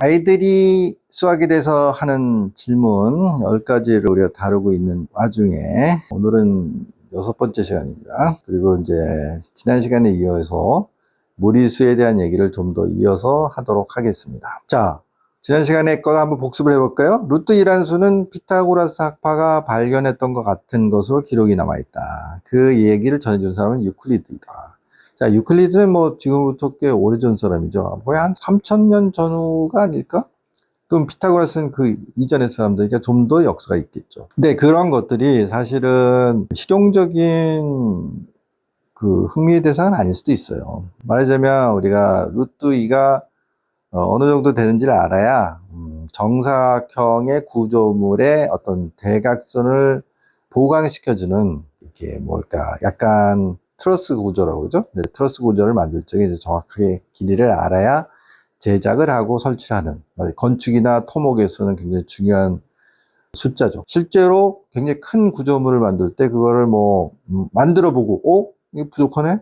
아이들이 수학에 대해서 하는 질문 10가지를 우리가 다루고 있는 와중에 오늘은 6번째 시간입니다. 그리고 이제 지난 시간에 이어서 무리수에 대한 얘기를 좀 더 이어서 하도록 하겠습니다. 자, 지난 시간에 거 한번 복습을 해볼까요? 루트 2란 수는 피타고라스 학파가 발견했던 것 같은 것으로 기록이 남아있다. 그 얘기를 전해준 사람은 유클리드이다. 자, 유클리드는 뭐 지금부터 꽤 오래전 사람이죠. 거의 한 3000년 전후가 아닐까? 그럼 피타고라스는 그 이전의 사람들이니까 좀 더 역사가 있겠죠. 근데 그런 것들이 사실은 실용적인 그 흥미의 대상은 아닐 수도 있어요. 말하자면 우리가 루트 2가 어느 정도 되는지를 알아야 정사각형의 구조물의 어떤 대각선을 보강시켜주는 이게 뭘까 약간 트러스 구조라고 그러죠. 네, 트러스 구조를 만들 적에 이제 정확하게 길이를 알아야 제작을 하고 설치를 하는, 건축이나 토목에서는 굉장히 중요한 숫자죠. 실제로 굉장히 큰 구조물을 만들 때 그거를 뭐 만들어 보고 이게 부족하네?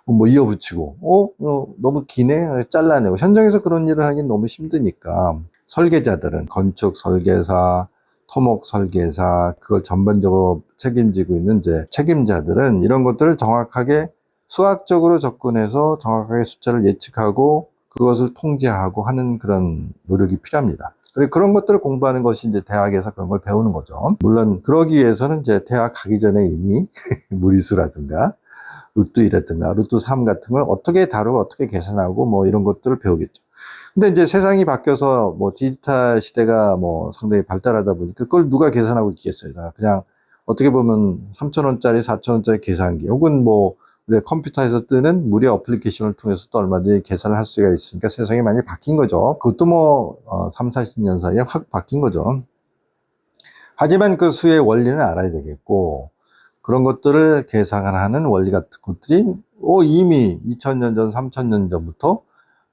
뭐 이어붙이고 너무 기네? 잘라내고. 현장에서 그런 일을 하긴 너무 힘드니까 설계자들은 건축 설계사, 토목 설계사, 그걸 전반적으로 책임지고 있는 이제 책임자들은 이런 것들을 정확하게 수학적으로 접근해서 정확하게 숫자를 예측하고 그것을 통제하고 하는 그런 노력이 필요합니다. 그런 것들을 공부하는 것이 이제 대학에서 그런 걸 배우는 거죠. 물론 그러기 위해서는 이제 대학 가기 전에 이미 무리수라든가 루트 2라든가 루트 3 같은 걸 어떻게 다루고 어떻게 계산하고 뭐 이런 것들을 배우겠죠. 근데 이제 세상이 바뀌어서 뭐 디지털 시대가 뭐 상당히 발달하다 보니까 그걸 누가 계산하고 있겠어요. 그냥 어떻게 보면 3,000원짜리, 4,000원짜리 계산기 혹은 뭐 우리 컴퓨터에서 뜨는 무료 어플리케이션을 통해서 또 얼마든지 계산을 할 수가 있으니까 세상이 많이 바뀐 거죠. 그것도 뭐 3, 40년 사이에 확 바뀐 거죠. 하지만 그 수의 원리는 알아야 되겠고 그런 것들을 계산하는 원리 같은 것들이 이미 2000년 전, 3000년 전부터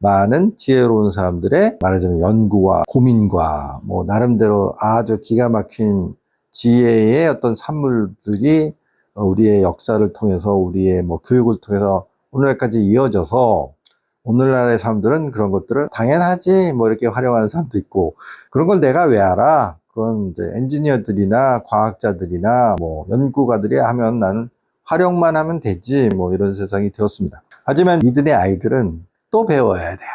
많은 지혜로운 사람들의 말하자면 연구와 고민과 뭐 나름대로 아주 기가 막힌 지혜의 어떤 산물들이 우리의 역사를 통해서 우리의 뭐 교육을 통해서 오늘날까지 이어져서 오늘날의 사람들은 그런 것들을 당연하지 뭐 이렇게 활용하는 사람도 있고 그런 걸 내가 왜 알아? 그건 이제 엔지니어들이나 과학자들이나 뭐 연구가들이 하면 나는 활용만 하면 되지 뭐 이런 세상이 되었습니다. 하지만 이들의 아이들은 또 배워야 돼요.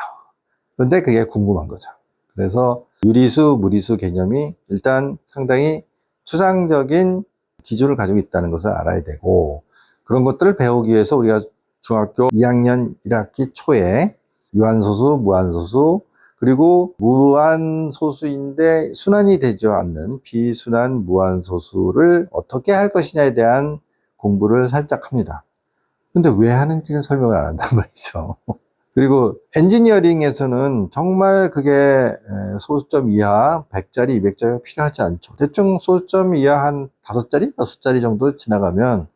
그런데 그게 궁금한 거죠. 그래서 유리수, 무리수 개념이 일단 상당히 추상적인 기준을 가지고 있다는 것을 알아야 되고 그런 것들을 배우기 위해서 우리가 중학교 2학년 1학기 초에 유한소수, 무한소수 그리고 무한소수인데 순환이 되지 않는 비순환 무한소수를 어떻게 할 것이냐에 대한 공부를 살짝 합니다. 근데 왜 하는지는 설명을 안 한단 말이죠. 그리고 엔지니어링에서는 정말 그게 소수점 이하 100짜리, 200짜리가 필요하지 않죠. 대충 소수점 이하 한 5짜리, 6짜리 정도 지나가면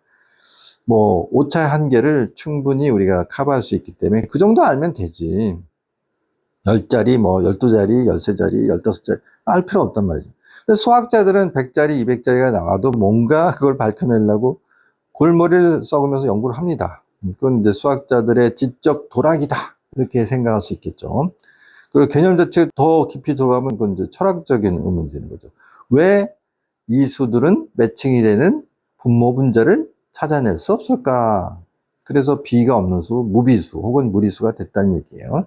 뭐 오차의 한계를 충분히 우리가 커버할 수 있기 때문에 그 정도 알면 되지. 10짜리, 뭐 12짜리, 13짜리, 15짜리 알 필요 없단 말이죠. 근데 수학자들은 100짜리, 200짜리가 나와도 뭔가 그걸 밝혀내려고 골머리를 썩으면서 연구를 합니다. 그건 이제 수학자들의 지적 도락이다. 이렇게 생각할 수 있겠죠. 그리고 개념 자체가 더 깊이 들어가면 그건 이제 철학적인 의문이 되는 거죠. 왜 이 수들은 매칭이 되는 분모 분자를 찾아낼 수 없을까? 그래서 비가 없는 수, 무비수 혹은 무리수가 됐다는 얘기예요.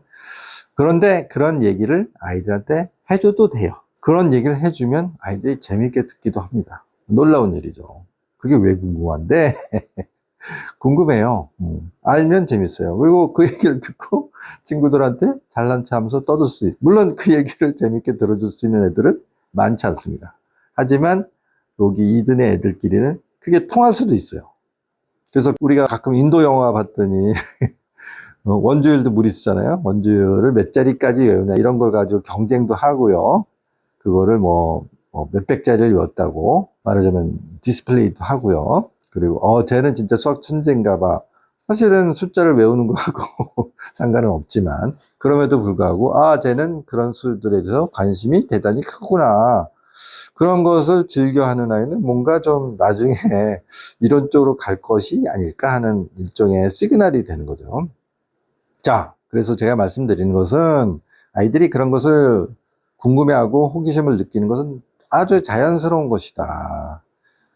그런데 그런 얘기를 아이들한테 해줘도 돼요. 그런 얘기를 해주면 아이들이 재밌게 듣기도 합니다. 놀라운 일이죠. 그게 왜 궁금한데? 궁금해요. 알면 재밌어요. 그리고 그 얘기를 듣고 친구들한테 잘난 체 하면서 떠들 수 있어요. 물론 그 얘기를 재밌게 들어줄 수 있는 애들은 많지 않습니다. 하지만 여기 이든의 애들끼리는 그게 통할 수도 있어요. 그래서 우리가 가끔 인도 영화 봤더니 원주율도 무리수잖아요. 원주율을 몇 자리까지 외우냐 이런 걸 가지고 경쟁도 하고요. 그거를 뭐 몇백 자리를 외웠다고 말하자면 디스플레이도 하고요. 그리고 쟤는 진짜 수학 천재인가 봐. 사실은 숫자를 외우는 거하고 상관은 없지만 그럼에도 불구하고 쟤는 그런 수들에 대해서 관심이 대단히 크구나. 그런 것을 즐겨하는 아이는 뭔가 좀 나중에 이런 쪽으로 갈 것이 아닐까 하는 일종의 시그널이 되는 거죠. 자, 그래서 제가 말씀드리는 것은 아이들이 그런 것을 궁금해하고 호기심을 느끼는 것은 아주 자연스러운 것이다.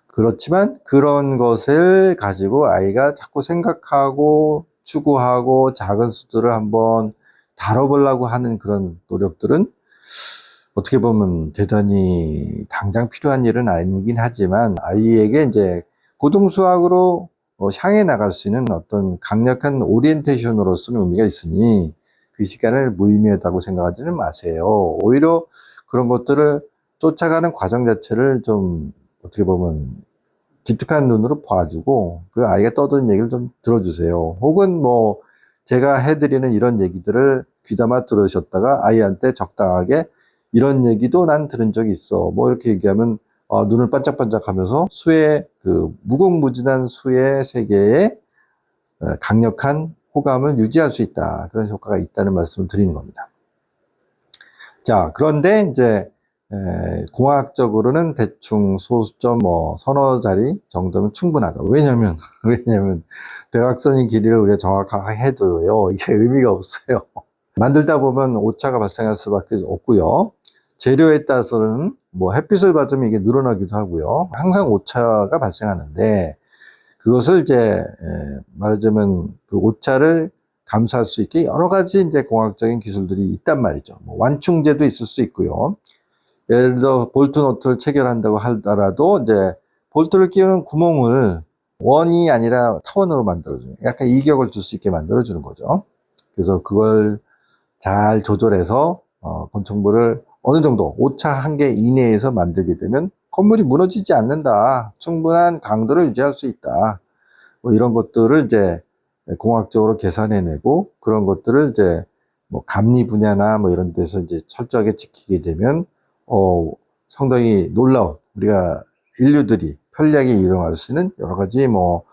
그렇지만 그런 것을 가지고 아이가 자꾸 생각하고 추구하고 작은 수들을 한번 다뤄보려고 하는 그런 노력들은 어떻게 보면 대단히 당장 필요한 일은 아니긴 하지만 아이에게 이제 고등수학으로 향해 나갈 수 있는 어떤 강력한 오리엔테이션으로서는 의미가 있으니 그 시간을 무의미하다고 생각하지는 마세요. 오히려 그런 것들을 쫓아가는 과정 자체를 좀 어떻게 보면 기특한 눈으로 봐주고 그 아이가 떠드는 얘기를 좀 들어주세요. 혹은 뭐 제가 해드리는 이런 얘기들을 귀담아 들으셨다가 아이한테 적당하게 이런 얘기도 난 들은 적이 있어. 뭐 이렇게 얘기하면 눈을 반짝반짝 하면서 수의 그 무궁무진한 수의 세계에 강력한 호감을 유지할 수 있다. 그런 효과가 있다는 말씀을 드리는 겁니다. 자, 그런데 이제 공학적으로는 대충 소수점 서너 자리 정도면 충분하다. 왜냐면 대각선의 길이를 우리가 정확하게 해도요, 이게 의미가 없어요. 만들다 보면 오차가 발생할 수밖에 없고요. 재료에 따라서는 뭐 햇빛을 받으면 이게 늘어나기도 하고요. 항상 오차가 발생하는데 그것을 이제 말하자면 그 오차를 감수할 수 있게 여러 가지 이제 공학적인 기술들이 있단 말이죠. 뭐 완충제도 있을 수 있고요. 예를 들어 볼트 너트를 체결한다고 하더라도 이제 볼트를 끼우는 구멍을 원이 아니라 타원으로 만들어주는, 약간 이격을 줄 수 있게 만들어주는 거죠. 그래서 그걸 잘 조절해서 건축물을 어느 정도 오차 한계 이내에서 만들게 되면 건물이 무너지지 않는다. 충분한 강도를 유지할 수 있다. 뭐 이런 것들을 이제 공학적으로 계산해내고 그런 것들을 이제 뭐 감리 분야나 뭐 이런 데서 이제 철저하게 지키게 되면 상당히 놀라운 우리가 인류들이 편리하게 이용할 수 있는 여러 가지 뭐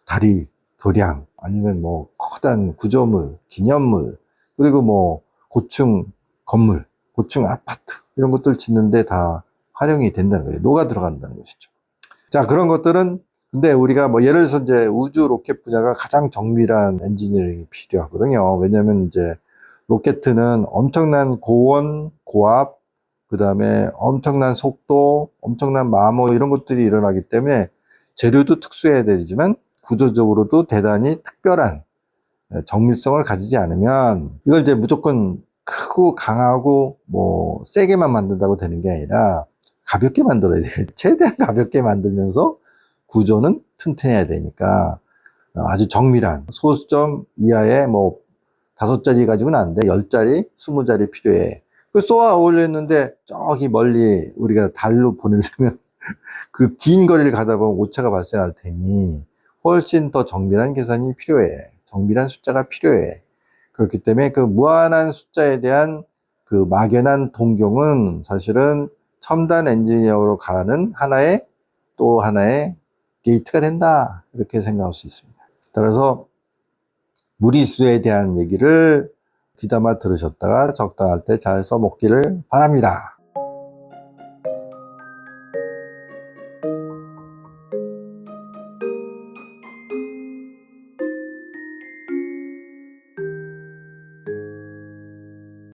다리, 교량 아니면 뭐 커다란 구조물, 기념물 그리고 뭐 고층 건물, 고층 아파트 이런 것들 짓는데 다 활용이 된다는 거예요. 녹아 들어간다는 것이죠. 자, 그런 것들은 근데 우리가 뭐 예를 들어서 이제 우주 로켓 분야가 가장 정밀한 엔지니어링이 필요하거든요. 왜냐하면 이제 로켓은 엄청난 고온, 고압, 그 다음에 엄청난 속도, 엄청난 마모 이런 것들이 일어나기 때문에 재료도 특수해야 되지만 구조적으로도 대단히 특별한 정밀성을 가지지 않으면 이걸 이제 무조건 크고 강하고 뭐 세게만 만든다고 되는 게 아니라 가볍게 만들어야 돼요. 최대한 가볍게 만들면서 구조는 튼튼해야 되니까 아주 정밀한 소수점 이하의 뭐 5자리 가지고는 안 돼. 10자리, 20자리 필요해. 그 쏘아 올렸는데 저기 멀리 우리가 달로 보내려면 그 긴 거리를 가다 보면 오차가 발생할 테니 훨씬 더 정밀한 계산이 필요해. 정밀한 숫자가 필요해. 그렇기 때문에 그 무한한 숫자에 대한 그 막연한 동경은 사실은 첨단 엔지니어로 가는 또 하나의 게이트가 된다. 이렇게 생각할 수 있습니다. 따라서 무리수에 대한 얘기를 귀담아 들으셨다가 적당할 때 잘 써먹기를 바랍니다.